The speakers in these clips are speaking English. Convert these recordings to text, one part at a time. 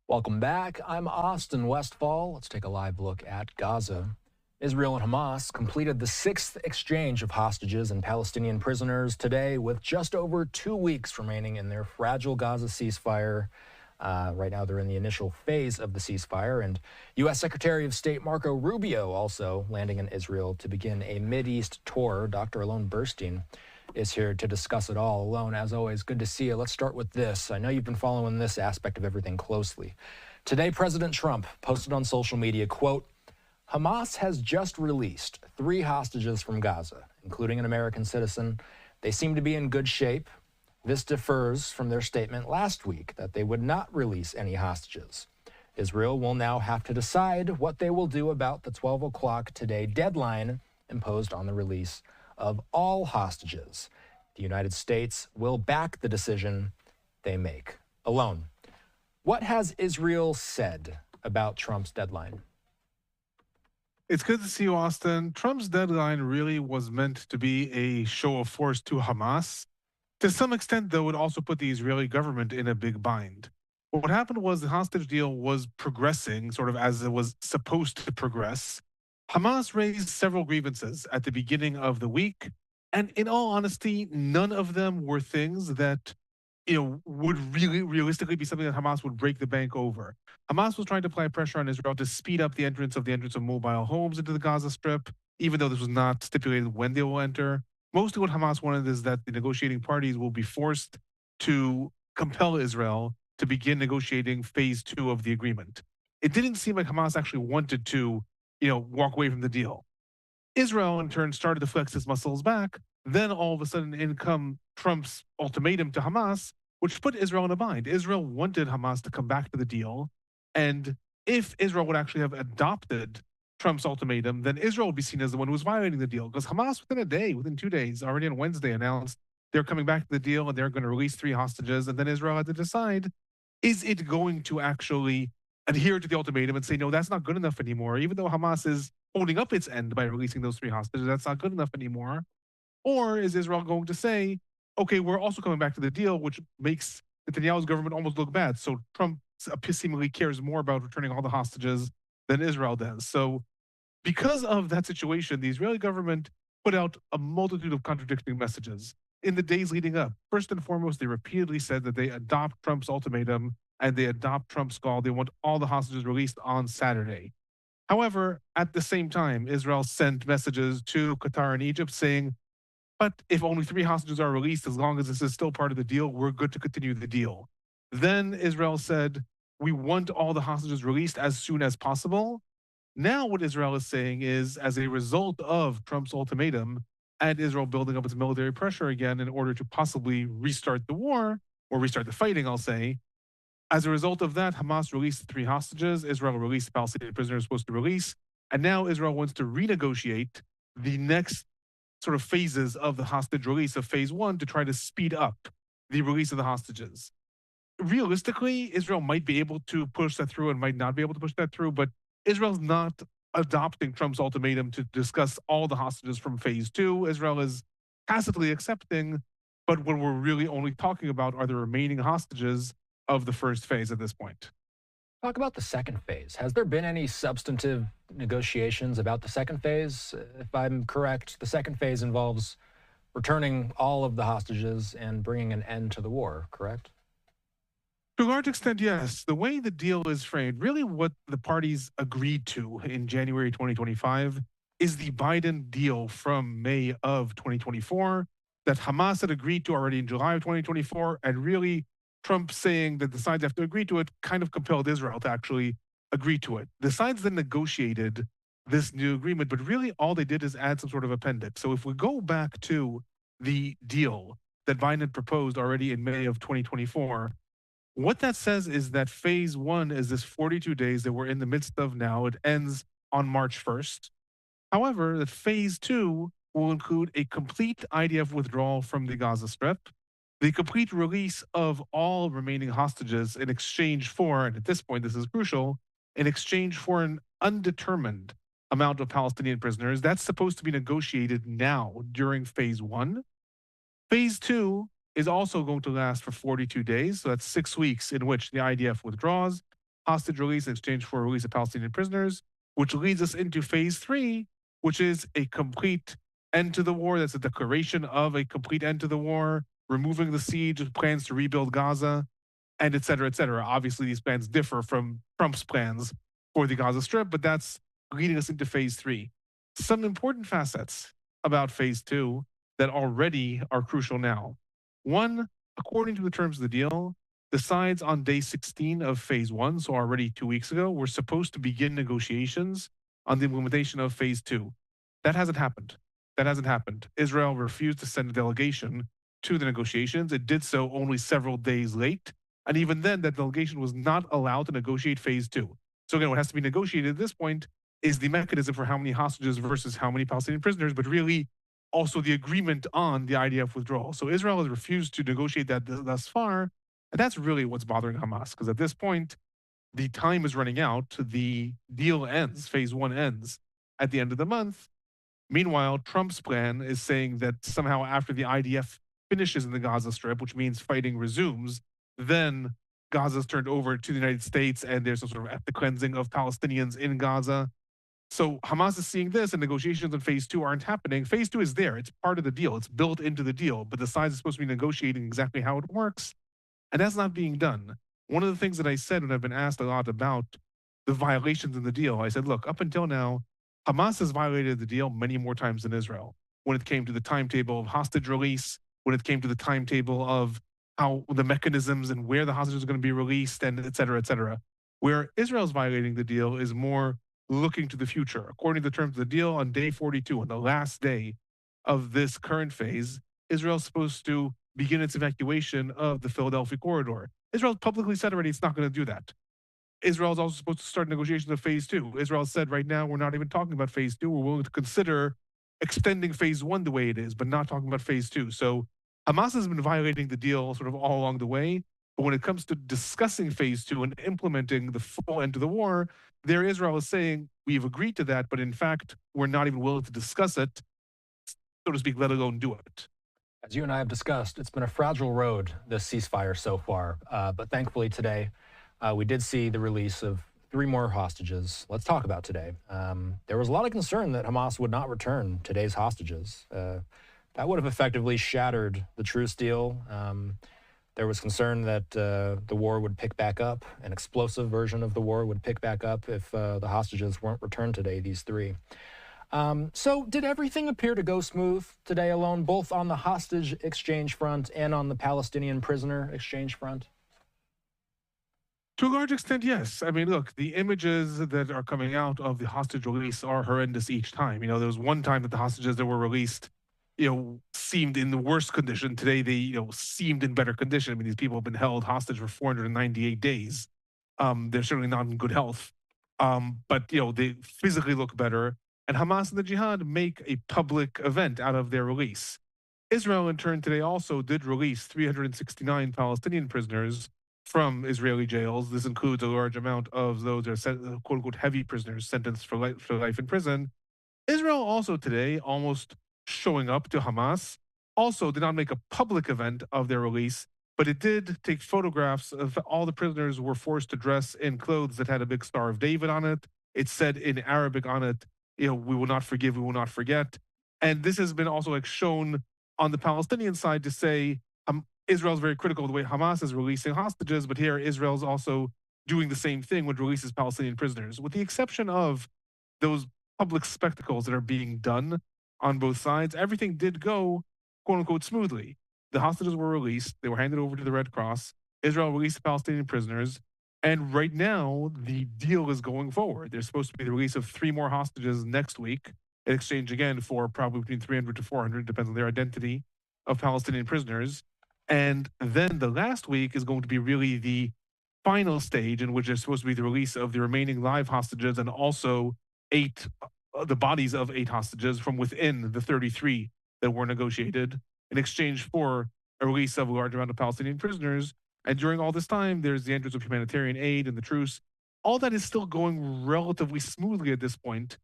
Welcome back. I'm Austin Westfall. Let's take a live look at Gaza. Israel and Hamas completed the sixth exchange of hostages and Palestinian prisoners today, with just over 2 weeks remaining in their fragile Gaza ceasefire. Right now, they're in the initial phase of the ceasefire, and U.S. Secretary of State Marco Rubio also landing in Israel to begin a Mideast tour. Dr. Alon Burstein is here to discuss it all. Alon, as always, good to see you. Let's start with this. I know you've been following this aspect of everything closely. Today, President Trump posted on social media, quote, Hamas has just released 3 hostages from Gaza, including an American citizen. They seem to be in good shape. This differs from their statement last week that they would not release any hostages. Israel will now have to decide what they will do about the 12 o'clock today deadline imposed on the release of all hostages. The United States will back the decision they make. Alon, what has Israel said about Trump's deadline? It's good to see you, Austin. Trump's deadline really was meant to be a show of force to Hamas. To some extent, though, it also put the Israeli government in a big bind. What happened was the hostage deal was progressing sort of as it was supposed to progress. Hamas raised several grievances at the beginning of the week, and in all honesty, none of them were things that would really realistically be something that Hamas would break the bank over. Hamas was trying to apply pressure on Israel to speed up the entrance of mobile homes into the Gaza Strip, even though this was not stipulated when they will enter. Mostly what Hamas wanted is that the negotiating parties will be forced to compel Israel to begin negotiating phase 2 of the agreement. It didn't seem like Hamas actually wanted to, walk away from the deal. Israel, in turn, started to flex its muscles back. Then all of a sudden, in come Trump's ultimatum to Hamas, which put Israel in a bind. Israel wanted Hamas to come back to the deal. And if Israel would actually have adopted Trump's ultimatum, then Israel would be seen as the one who was violating the deal. Because Hamas, within 2 days, already on Wednesday, announced they're coming back to the deal and they're going to release 3 hostages. And then Israel had to decide, is it going to actually adhere to the ultimatum and say, no, that's not good enough anymore, even though Hamas is holding up its end by releasing those 3 hostages, that's not good enough anymore? Or is Israel going to say, okay, we're also coming back to the deal, which makes Netanyahu's government almost look bad. So Trump seemingly cares more about returning all the hostages than Israel does. So because of that situation, the Israeli government put out a multitude of contradicting messages in the days leading up. First and foremost, they repeatedly said that they adopt Trump's ultimatum and they adopt Trump's call. They want all the hostages released on Saturday. However, at the same time, Israel sent messages to Qatar and Egypt saying, but if only 3 hostages are released, as long as this is still part of the deal, we're good to continue the deal. Then Israel said, we want all the hostages released as soon as possible. Now what Israel is saying is, as a result of Trump's ultimatum and Israel building up its military pressure again in order to possibly restart the war, or restart the fighting, I'll say, as a result of that, Hamas released the 3 hostages. Israel released the Palestinian prisoners supposed to release. And now Israel wants to renegotiate the next sort of phases of the hostage release of phase 1 to try to speed up the release of the hostages. Realistically, Israel might be able to push that through and might not be able to push that through, but Israel's not adopting Trump's ultimatum to discuss all the hostages from phase 2. Israel is tacitly accepting, but what we're really only talking about are the remaining hostages of the first phase at this point. Talk about the second phase. Has there been any substantive negotiations about the second phase? If I'm correct, the second phase involves returning all of the hostages and bringing an end to the war, correct? To a large extent, yes. The way the deal is framed, really what the parties agreed to in January 2025 is the Biden deal from May of 2024 that Hamas had agreed to already in July of 2024. And really, Trump saying that the sides have to agree to it kind of compelled Israel to actually agree to it. The sides then negotiated this new agreement, but really all they did is add some sort of appendix. So if we go back to the deal that Biden had proposed already in May of 2024, what that says is that phase 1 is this 42 days that we're in the midst of now. It ends on March 1st. However, that phase 2 will include a complete IDF withdrawal from the Gaza Strip, the complete release of all remaining hostages in exchange for, and at this point this is crucial, in exchange for an undetermined amount of Palestinian prisoners. That's supposed to be negotiated now during phase 1. Phase 2 is also going to last for 42 days. So that's 6 weeks in which the IDF withdraws. hostage release in exchange for release of Palestinian prisoners, which leads us into phase three, which is a complete end to the war. That's a declaration of a complete end to the war, removing the siege, plans to rebuild Gaza, and et cetera, et cetera. Obviously, these plans differ from Trump's plans for the Gaza Strip, but that's leading us into phase three. Some important facets about phase two that already are crucial now. One, according to the terms of the deal, the sides on day 16 of phase one, so already 2 weeks ago, were supposed to begin negotiations on the implementation of phase two. That hasn't happened. That hasn't happened. Israel refused to send a delegation to the negotiations. It did so only several days late. And even then, that delegation was not allowed to negotiate phase two. So again, what has to be negotiated at this point is the mechanism for how many hostages versus how many Palestinian prisoners, but really also the agreement on the IDF withdrawal. So Israel has refused to negotiate that thus far. And that's really what's bothering Hamas, because at this point, the time is running out. The deal ends, phase one ends at the end of the month. Meanwhile, Trump's plan is saying that somehow after the IDF finishes in the Gaza Strip, which means fighting resumes, then Gaza is turned over to the United States and there's some sort of ethnic cleansing of Palestinians in Gaza. So Hamas is seeing this and negotiations on phase two aren't happening. Phase two is there. It's part of the deal. It's built into the deal, but the sides are supposed to be negotiating exactly how it works. And that's not being done. One of the things that I said when I've been asked a lot about the violations in the deal, I said, look, up until now, Hamas has violated the deal many more times than Israel. When it came to the timetable of hostage release, when it came to the timetable of how the mechanisms and where the hostages are going to be released, and et cetera, et cetera. Where Israel's violating the deal is more looking to the future. According to the terms of the deal, on day 42, on the last day of this current phase, Israel's supposed to begin its evacuation of the Philadelphia corridor. Israel's publicly said already it's not going to do that. Israel's also supposed to start negotiations of phase two. Israel said right now we're not even talking about phase two. We're willing to consider extending phase one the way it is, but not talking about phase two. So Hamas has been violating the deal sort of all along the way. But when it comes to discussing phase two and implementing the full end to the war, there Israel is saying we've agreed to that, but in fact, we're not even willing to discuss it, so to speak, let alone do it. As you and I have discussed, it's been a fragile road, this ceasefire so far. But thankfully today, we did see the release of 3 more hostages. Let's talk about today. There was a lot of concern that Hamas would not return today's hostages. That would have effectively shattered the truce deal. There was concern that the war would pick back up. An explosive version of the war would pick back up if the hostages weren't returned today, these 3. So did everything appear to go smooth today, Alon, both on the hostage exchange front and on the Palestinian prisoner exchange front? To a large extent, yes. I mean, look, the images that are coming out of the hostage release are horrendous each time. You know, there was one time that the hostages that were released, seemed in the worst condition. Today, they, seemed in better condition. I mean, these people have been held hostage for 498 days. They're certainly not in good health. But, they physically look better. And Hamas and the Jihad make a public event out of their release. Israel, in turn, today also did release 369 Palestinian prisoners from Israeli jails. This includes a large amount of those that are quote unquote heavy prisoners sentenced for life in prison. Israel also today, almost showing up to Hamas, also did not make a public event of their release, but it did take photographs of all the prisoners were forced to dress in clothes that had a big Star of David on it. It said in Arabic on it, we will not forgive, we will not forget. And this has been also shown on the Palestinian side to say Israel's very critical of the way Hamas is releasing hostages, but here Israel's also doing the same thing when it releases Palestinian prisoners, with the exception of those public spectacles that are being done on both sides. Everything did go, quote unquote, smoothly. The hostages were released. They were handed over to the Red Cross. Israel released the Palestinian prisoners. And right now, the deal is going forward. There's supposed to be the release of 3 more hostages next week in exchange again for probably between 300 to 400, depends on their identity, of Palestinian prisoners. And then the last week is going to be really the final stage in which there's supposed to be the release of the remaining live hostages and also the bodies of 8 hostages from within the 33 that were negotiated in exchange for a release of a large amount of Palestinian prisoners. And during all this time, there's the entrance of humanitarian aid and the truce. All that is still going relatively smoothly at this point,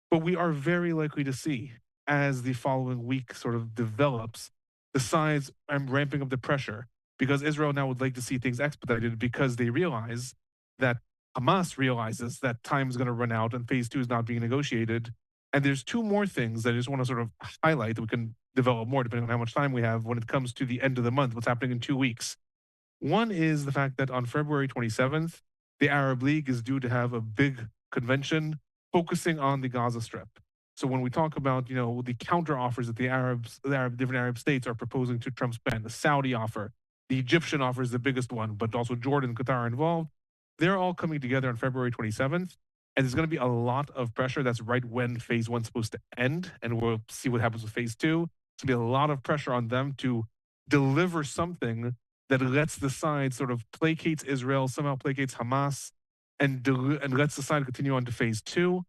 but we are very likely to see, as the following week sort of develops, the sides are ramping up the pressure because Israel now would like to see things expedited because they realize that Hamas realizes that time is going to run out and phase two is not being negotiated. And there's two more things that I just want to sort of highlight that we can develop more depending on how much time we have when it comes to the end of the month, what's happening in 2 weeks. One is the fact that on February 27th, the Arab League is due to have a big convention focusing on the Gaza Strip. So when we talk about, the counter offers that different Arab states are proposing to Trump's ban, the Saudi offer, the Egyptian offer is the biggest one, but also Jordan and Qatar are involved. They're all coming together on February 27th. And there's going to be a lot of pressure. That's right when phase one's supposed to end. And we'll see what happens with phase two. It's going to be a lot of pressure on them to deliver something that lets the side sort of placates Israel, somehow placates Hamas, and lets the side continue on to phase two.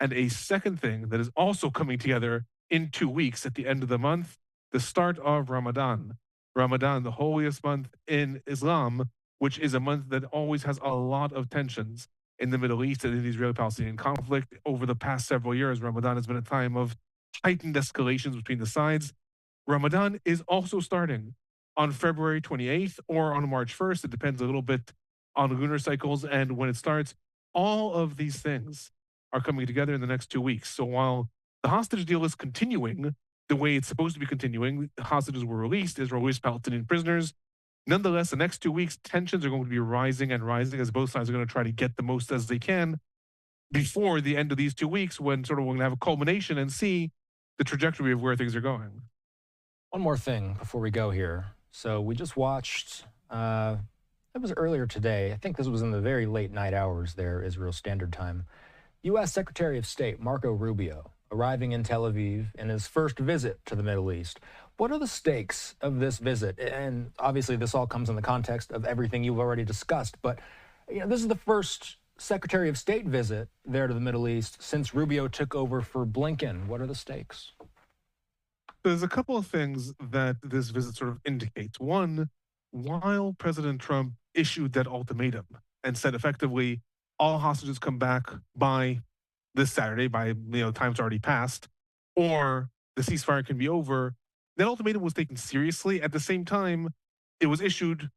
And a second thing that is also coming together in 2 weeks at the end of the month, the start of Ramadan. Ramadan, the holiest month in Islam, which is a month that always has a lot of tensions in the Middle East and in the Israeli-Palestinian conflict. Over the past several years, Ramadan has been a time of heightened escalations between the sides. Ramadan is also starting on February 28th or on March 1st. It depends a little bit on lunar cycles and when it starts. All of these things are coming together in the next 2 weeks. So while the hostage deal is continuing the way it's supposed to be continuing, the hostages were released, Israel released Palestinian prisoners. Nonetheless, the next 2 weeks, tensions are going to be rising and rising as both sides are going to try to get the most as they can before the end of these 2 weeks, when sort of we're going to have a culmination and see the trajectory of where things are going. One more thing before we go here. So we just watched, it was earlier today. I think this was in the very late night hours there, Israel Standard Time. U.S. Secretary of State Marco Rubio arriving in Tel Aviv in his first visit to the Middle East. What are the stakes of this visit? And obviously, this all comes in the context of everything you've already discussed. But this is the first Secretary of State visit there to the Middle East since Rubio took over for Blinken. What are the stakes? There's a couple of things that this visit sort of indicates. One, while President Trump issued that ultimatum and said effectively all hostages come back by this Saturday, by time's already passed, or the ceasefire can be over, that ultimatum was taken seriously. At the same time, it was issued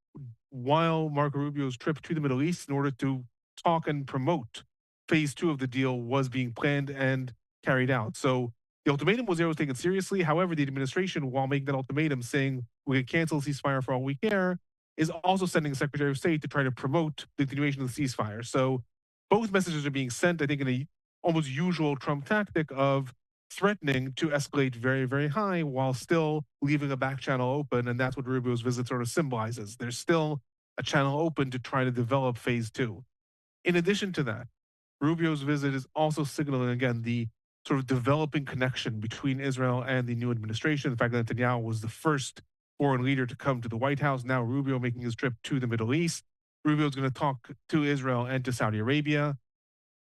while Marco Rubio's trip to the Middle East in order to talk and promote phase two of the deal was being planned and carried out. So the ultimatum was taken seriously. However, the administration, while making that ultimatum saying we can cancel the ceasefire for all we care, is also sending the Secretary of State to try to promote the continuation of the ceasefire. So both messages are being sent, I think, in a almost usual Trump tactic of threatening to escalate very, very high while still leaving a back channel open. And that's what Rubio's visit sort of symbolizes. There's still a channel open to try to develop phase two. In addition to that, Rubio's visit is also signaling, again, the sort of developing connection between Israel and the new administration. The fact that Netanyahu was the first foreign leader to come to the White House. Now Rubio making his trip to the Middle East. Rubio is going to talk to Israel and to Saudi Arabia.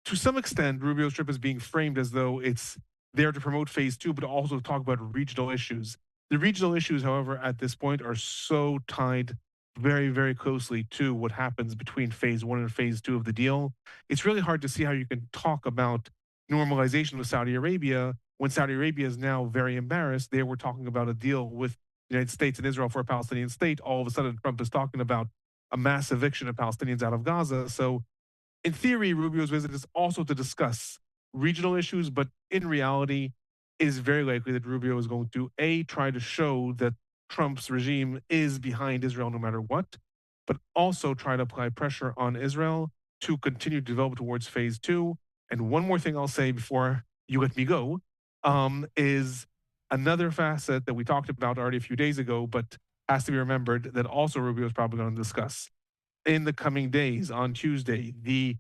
To some extent, Rubio's trip is being framed as though it's there to promote phase two, but also talk about regional issues. The regional issues, however, at this point are so tied very, very closely to what happens between phase one and phase two of the deal. It's really hard to see how you can talk about normalization with Saudi Arabia when Saudi Arabia is now very embarrassed. They were talking about a deal with the United States and Israel for a Palestinian state. All of a sudden, Trump is talking about a mass eviction of Palestinians out of Gaza. So in theory, Rubio's visit is also to discuss regional issues, but in reality, it is very likely that Rubio is going to try to show that Trump's regime is behind Israel no matter what, but also try to apply pressure on Israel to continue to develop towards phase two. And one more thing I'll say before you let me go is another facet that we talked about already a few days ago, but has to be remembered that also Rubio is probably going to discuss in the coming days. On Tuesday, the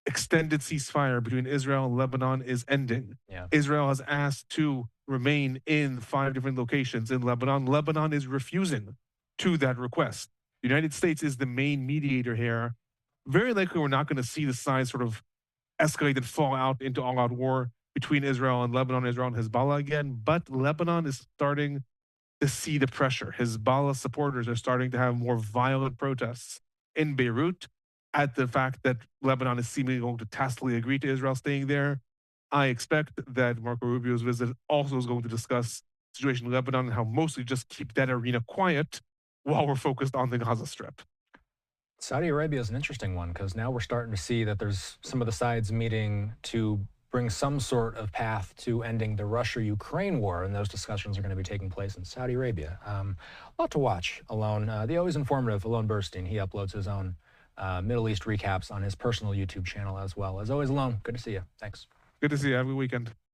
extended ceasefire between Israel and Lebanon is ending. Yeah. Israel has asked to remain in 5 different locations in Lebanon. Lebanon is refusing to that request. The United States is the main mediator here. Very likely we're not going to see the sides sort of escalate and fall out into all-out war between Israel and Lebanon, Israel and Hezbollah again, but Lebanon is starting to see the pressure. Hezbollah supporters are starting to have more violent protests in Beirut at the fact that Lebanon is seemingly going to tacitly agree to Israel staying there. I expect that Marco Rubio's visit also is going to discuss the situation in Lebanon and how mostly just keep that arena quiet while we're focused on the Gaza Strip. Saudi Arabia is an interesting one because now we're starting to see that there's some of the sides meeting to bring some sort of path to ending the Russia-Ukraine war, and those discussions are going to be taking place in Saudi Arabia. A lot to watch. Alon, the always informative Alon Burstein, he uploads his own Middle East recaps on his personal YouTube channel as well. As always, Alon, good to see you. Thanks. Good to see you. Have a good weekend.